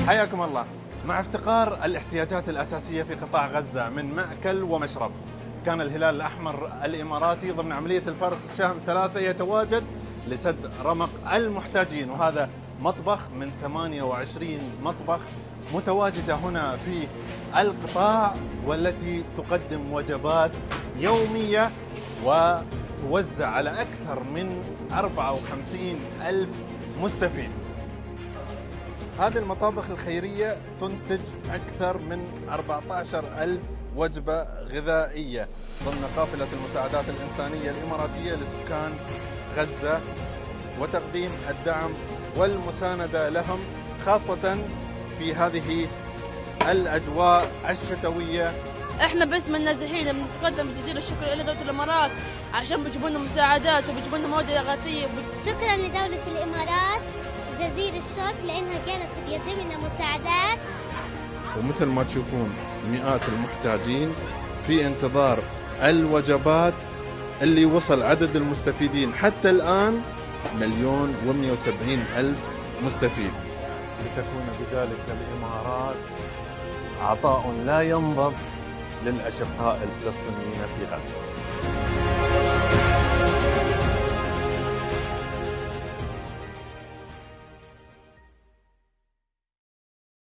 حياكم الله. مع افتقار الاحتياجات الأساسية في قطاع غزة من مأكل ومشرب، كان الهلال الأحمر الإماراتي ضمن عملية الفارس الشام 3 يتواجد لسد رمق المحتاجين، وهذا مطبخ من 28 مطبخ متواجدة هنا في القطاع، والتي تقدم وجبات يومية وتوزع على أكثر من 54 ألف مستفيد. هذه المطابخ الخيرية تنتج أكثر من 14 ألف وجبة غذائية ضمن قافلة المساعدات الإنسانية الإماراتية لسكان غزة، وتقديم الدعم والمساندة لهم خاصة في هذه الأجواء الشتوية. احنا باسم النازحين بنتقدم جزيل الشكر الى دولة الامارات عشان بيجيبوا لنا مساعدات وبيجيبوا لنا مواد اغاثيه. شكرا لدولة الامارات جزيل الشكر لانها كانت بتقدم لنا مساعدات. ومثل ما تشوفون مئات المحتاجين في انتظار الوجبات، اللي وصل عدد المستفيدين حتى الآن 1,170,000 مستفيد، لتكون بذلك الإمارات عطاء لا ينضب للأشقاء الفلسطينيين في غزة.